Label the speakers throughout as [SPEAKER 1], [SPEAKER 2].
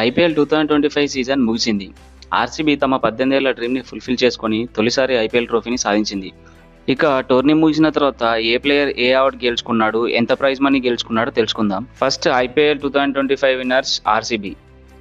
[SPEAKER 1] IPL 2025 season ముగిసింది. RCB తమ 18 ఏళ్ల డ్రీమ్‌ని ఫుల్‌ఫిల్ చేసుకొని తొలిసారి ఐపీఎల్ ట్రోఫీని సాధించింది. ఇక టోర్నీ ముగిసిన తర్వాత ఏ ప్లేయర్ ఏ అవార్డు గెలుచుకున్నాడు, ఎంత ప్రైజ్ మనీ గెలుచుకున్నాడో తెలుసుకుందాం. First IPL 2025 winners RCB.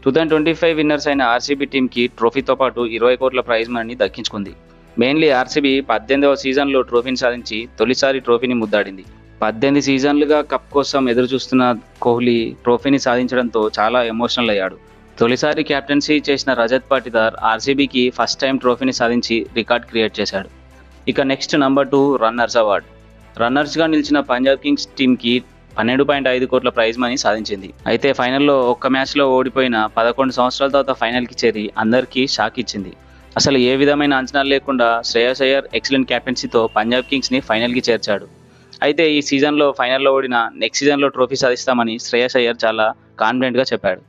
[SPEAKER 1] 2025 winners అయిన ఆర్సీబీ టీంకి ట్రోఫీతో పాటు 20 కోట్ల ప్రైజ్ మనీని దక్కించుకుంది. మెయిన్లీ ఆర్సీబీ 18వ సీజన్లో ట్రోఫీని సాధించి తొలిసారి ట్రోఫీని ముద్దాడింది. 18 సీజన్లుగా కప్ కోసం ఎదురుచూస్తున్న కోహ్లీ ట్రోఫీని సాధించడంతో చాలా ఎమోషనల్ అయ్యాడు. తొలిసారి కెప్టెన్సీ చేసిన రజత్ పాటిదార్ ఆర్సీబీకి ఫస్ట్ టైం ట్రోఫీని సాధించి రికార్డ్ క్రియేట్ చేశాడు. ఇక నెక్స్ట్ నంబర్ 2 రన్నర్స్ అవార్డ్. రన్నర్స్గా నిలిచిన పంజాబ్ కింగ్స్ టీంకి 12.5 కోట్ల ప్రైజ్ మనీ సాధించింది. అయితే ఫైనల్లో ఒక్క మ్యాచ్లో ఓడిపోయిన 11 సంవత్సరాల తర్వాత ఫైనల్కి చేరి అందరికీ షాక్ ఇచ్చింది. అసలు ఏ విధమైన అంచనాలు లేకుండా శ్రేయస్ అయ్యర్ ఎక్సలెంట్ కెప్టెన్సీతో పంజాబ్ కింగ్స్ని ఫైనల్కి చేర్చాడు. అయితే ఈ సీజన్లో ఫైనల్లో ఓడిన నెక్స్ట్ సీజన్లో ట్రోఫీ సాధిస్తామని శ్రేయస్ అయ్యర్ చాలా కాన్ఫిడెంట్గా చెప్పాడు.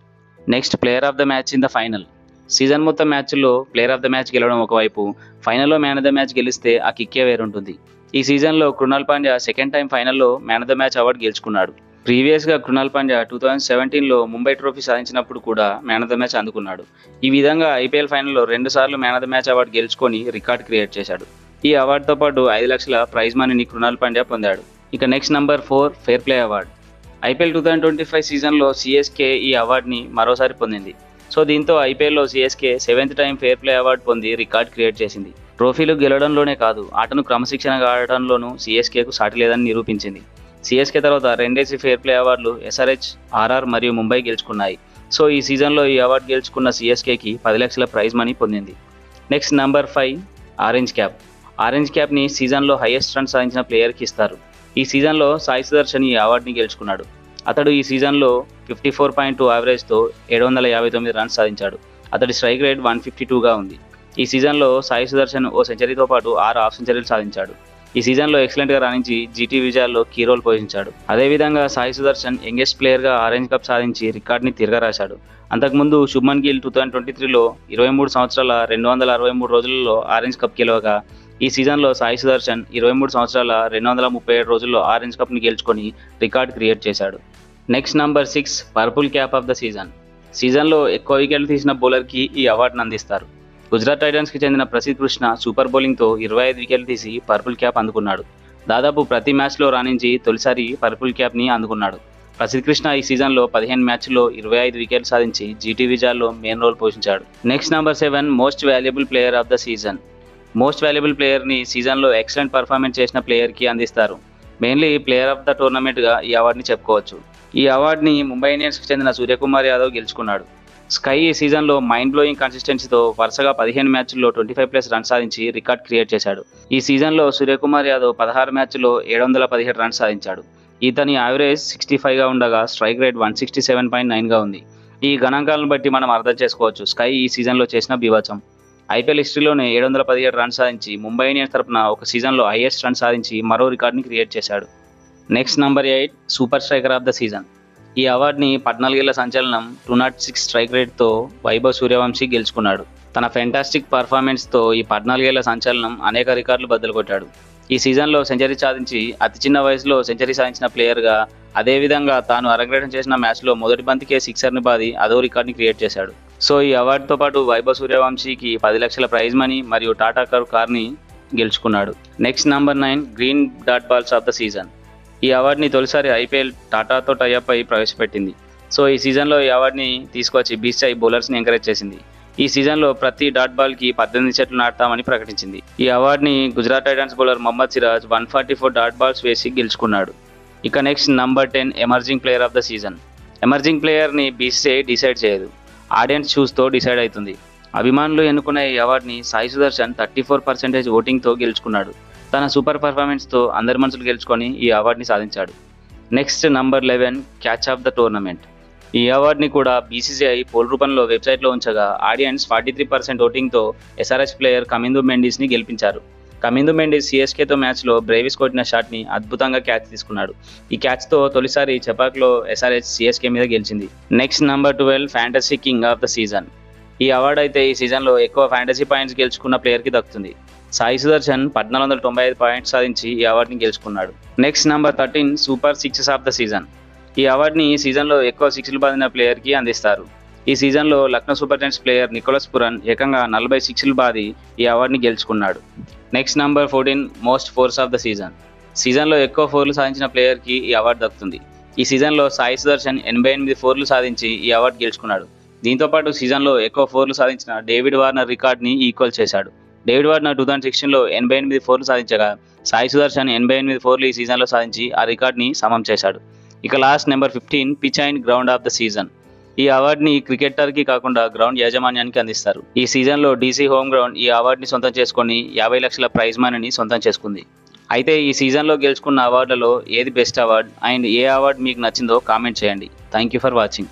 [SPEAKER 1] Next player of the match in the final. Season మొత్తం మ్యాచ్ల్లో ప్లేయర్ ఆఫ్ ద మ్యాచ్ గెలవడం ఒకవైపు, ఫైనల్లో మ్యాన్ ఆఫ్ ద మ్యాచ్ గెలిస్తే ఆ కిక్కే వేరుంటుంది. ఈ సీజన్లో కృణాల్ పాండ్యా సెకండ్ టైం ఫైనల్లో man of the match award గెలుచుకున్నాడు. ప్రీవియస్గా కృణాల్ పాండ్యా 2017లో ముంబై ట్రోఫీ సాధించినప్పుడు కూడా మ్యాన్ ఆఫ్ ద మ్యాచ్ అందుకున్నాడు. ఈ విధంగా ఐపీఎల్ ఫైనల్లో 2 సార్లు man of the match award గెలుచుకొని రికార్డ్ క్రియేట్ చేశాడు. ఈ అవార్డుతో పాటు 5 లక్షల ప్రైజ్ మనీని కృణాల్ పాండ్యా పొందాడు. ఇక next number 4 fair play award. IPL 2025 సీజన్లో సిఎస్కే ఈ అవార్డుని మరోసారి పొందింది. సో దీంతో ఐపీఎల్లో CSK 7th time fair play award పొంది రికార్డ్ క్రియేట్ చేసింది. ట్రోఫీలు గెలవడంలోనే కాదు, ఆటను క్రమశిక్షణగా ఆడటంలోనూ సిఎస్కేకు సాటి లేదని నిరూపించింది. సిఎస్కే తర్వాత 2 ఫేర్ ప్లే అవార్డులు ఎస్ఆర్హెచ్, ఆర్ఆర్ మరియు ముంబై గెలుచుకున్నాయి. సో ఈ సీజన్లో ఈ అవార్డు గెలుచుకున్న సిఎస్కేకి 10 లక్షల ప్రైజ్ మనీ పొందింది. Next number 5 orange cap. Orange క్యాప్ని సీజన్లో హైయెస్ట్ రన్ సాధించిన ప్లేయర్కి ఇస్తారు. ఈ సీజన్లో సాయి సుదర్శన్ ఈ అవార్డుని గెలుచుకున్నాడు. అతడు ఈ సీజన్లో 54.2 యావరేజ్తో 759 రన్స్ సాధించాడు. అతడి స్ట్రైక్ రేట్ 152గా ఉంది. ఈ సీజన్లో సాయి సుదర్శన్ ఓ సెంచరీతో పాటు 6 హాఫ్ సెంచరీలు సాధించాడు. ఈ సీజన్లో ఎక్సలెంట్గా రాణించి జీటీ విజయాల్లో కీ రోల్ పోషించాడు. అదేవిధంగా సాయి సుదర్శన్ యంగెస్ట్ ప్లేయర్గా ఆరెంజ్ కప్ సాధించి రికార్డ్ని తిరగరాశాడు. అంతకుముందు శుభ్మన్ గిల్ 2023లో 23 సంవత్సరాల 263 రోజులలో ఆరెంజ్ కప్ గెలవగా, ఈ సీజన్లో సాయి సుదర్శన్ 23 సంవత్సరాల 237 రోజుల్లో ఆరెంజ్ కప్ని గెలుచుకొని రికార్డ్ క్రియేట్ చేశాడు. Next number 6 purple cap of the season. సీజన్లో ఎక్కువ వికెట్లు తీసిన బౌలర్కి ఈ అవార్డును అందిస్తారు. గుజరాత్ టైటన్స్కి చెందిన ప్రసిద్ధ్ కృష్ణ సూపర్ బౌలింగ్తో 25 వికెట్లు తీసి పర్పుల్ క్యాప్ అందుకున్నాడు. దాదాపు ప్రతి మ్యాచ్లో రాణించి తొలిసారి పర్పుల్ క్యాప్ని అందుకున్నాడు. ప్రసిద్ధ్ కృష్ణ ఈ సీజన్లో 15 మ్యాచ్ల్లో 25 వికెట్లు సాధించి జీటీ విజయాల్లో మెయిన్ రోల్ పోషించాడు. Next number 7 most valuable player of the season. Most valuable ప్లేయర్ని సీజన్లో ఎక్సలెంట్ పర్ఫార్మెన్స్ చేసిన ప్లేయర్కి అందిస్తారు. మెయిన్లీ ప్లేయర్ ఆఫ్ ద టోర్నమెంట్గా ఈ అవార్డుని చెప్పుకోవచ్చు. ఈ అవార్డుని ముంబై ఇండియన్స్కి చెందిన సూర్యకుమార్ యాదవ్ గెలుచుకున్నాడు. స్కై ఈ సీజన్లో మైండ్ బ్లోయింగ్ కన్సిస్టెన్సీతో వరుసగా 15 మ్యాచ్ల్లో 25+ రన్స్ సాధించి రికార్డ్ క్రియేట్ చేశాడు. ఈ సీజన్లో సూర్యకుమార్ యాదవ్ 16 మ్యాచ్ల్లో 717 రన్స్ సాధించాడు. ఇతని యావరేజ్ 65గా ఉండగా స్ట్రైక్ రేట్ 167.9గా ఉంది. ఈ గణాంకాలను బట్టి మనం అర్థం చేసుకోవచ్చు స్కై ఈ సీజన్లో చేసిన బీభత్సం. ఐపీఎల్ హిస్టరీలోనే 717 రన్స్ సాధించి ముంబై ఇండియన్స్ తరపున ఒక సీజన్లో హైయెస్ట్ రన్ సాధించి మరో రికార్డ్ని క్రియేట్ చేశాడు. Next number 8 super striker of the season. ఈ అవార్డుని 14 ఏళ్ల సంచలనం 206 స్ట్రైక్ రేట్తో వైభవ్ సూర్యవంశీ గెలుచుకున్నాడు. తన ఫెంటాస్టిక్ పర్ఫార్మెన్స్తో ఈ 14 ఏళ్ల సంచలనం అనేక రికార్డులు బద్దలు కొట్టాడు. ఈ సీజన్లో సెంచరీ సాధించి అతి చిన్న వయసులో సెంచరీ సాధించిన ప్లేయర్గా, అదేవిధంగా తాను అరంగేట్రం చేసిన మ్యాచ్లో మొదటి బంతికే సిక్సర్ని బాది అదో రికార్డ్ని క్రియేట్ చేశాడు. సో ఈ అవార్డుతో పాటు వైభవ్ సూర్యవంశీకి 10 లక్షల ప్రైజ్ మనీ మరియు టాటా కార్ని గెలుచుకున్నాడు. Next number 9 green dot balls of the season. ఈ అవార్డుని తొలిసారి ఐపీఎల్ టాటాతో టైఅప్ అయి ప్రవేశపెట్టింది. సో ఈ సీజన్లో ఈ అవార్డుని తీసుకొచ్చి బీచ్ బౌలర్స్ని ఎంకరేజ్ చేసింది. ఈ సీజన్లో ప్రతి డాట్ బాల్కి 18 చెట్లు నాటుతామని ప్రకటించింది. ఈ అవార్డుని Gujarat titans bowler Mohammed Siraj 144 dot balls వేసి గెలుచుకున్నాడు. ఇక next number 10 emerging player of the season. Emerging ప్లేయర్ని బీసీసీఐ డిసైడ్ చేయదు, ఆడియన్స్ చూస్తో డిసైడ్ అవుతుంది. అభిమానులు ఎన్నుకున్న ఈ అవార్డుని సాయి సుదర్శన్ 34% ఓటింగ్తో గెలుచుకున్నాడు. తన సూపర్ పర్ఫార్మెన్స్తో అందరి మనసులు గెలుచుకొని ఈ అవార్డుని సాధించాడు. Next number 11 catch of the tournament. ఈ అవార్డుని కూడా బీసీసీఐ పోల్ రూపంలో వెబ్సైట్లో ఉంచగా ఆడియన్స్ 43% ఓటింగ్తో ఎస్ఆర్హెచ్ ప్లేయర్ కమిందు మెండిస్ని గెలిపించారు. కమిందు మెండిస్ సిఎస్కేతో మ్యాచ్లో బ్రేవిస్ కొట్టిన షాట్ని అద్భుతంగా క్యాచ్ తీసుకున్నాడు. ఈ క్యాచ్తో తొలిసారి చెపాక్లో ఎస్ఆర్హెచ్ సిఎస్కే మీద గెలిచింది. Next number 12 fantasy king of the season. ఈ అవార్డు అయితే ఈ సీజన్లో ఎక్కువ ఫ్యాంటసీ పాయింట్స్ గెలుచుకున్న ప్లేయర్కి దక్కుతుంది. సాయి సుదర్శన్ 1495 పాయింట్స్ సాధించి ఈ అవార్డుని గెలుచుకున్నాడు. Next number 13 super sixes of the season. ఈ అవార్డుని ఈ సీజన్లో ఎక్కువ సిక్స్లు బాదిన ప్లేయర్కి అందిస్తారు. ఈ సీజన్లో Lucknow super giants player Nicholas Pooran ఏకంగా 40 సిక్స్లు బాది ఈ అవార్డుని గెలుచుకున్నాడు. Next number 14 most fours of the సీజన్లో ఎక్కువ ఫోర్లు సాధించిన ప్లేయర్కి ఈ అవార్డు దక్కుతుంది. ఈ సీజన్లో సాయి సుదర్శన్ 88 ఫోర్లు సాధించి ఈ అవార్డు గెలుచుకున్నాడు. దీంతోపాటు సీజన్లో ఎక్కువ ఫోర్లు సాధించిన డేవిడ్ వార్నర్ రికార్డ్ని ఈక్వల్ చేశాడు. డేవిడ్ వార్నర్ 2016లో 88 ఫోర్లు సాధించగా సాయి సుదర్శన్ 88 ఫోర్లు ఈ సీజన్లో సాధించి ఆ రికార్డ్ని సమం చేశాడు. ఇక last number 15 pitch and ground of the season. ఈ అవార్డుని క్రికెటర్కి కాకుండా గ్రౌండ్ యాజమాన్యానికి అందిస్తారు. ఈ సీజన్లో డీసీ హోమ్ గ్రౌండ్ ఈ అవార్డుని సొంతం చేసుకొని 50 లక్షల ప్రైజ్ మనీని సొంతం చేసుకుంది. అయితే ఈ సీజన్లో గెలుచుకున్న అవార్డులలో ఏది best award and A award మీకు నచ్చిందో కామెంట్ చేయండి. Thank you for watching.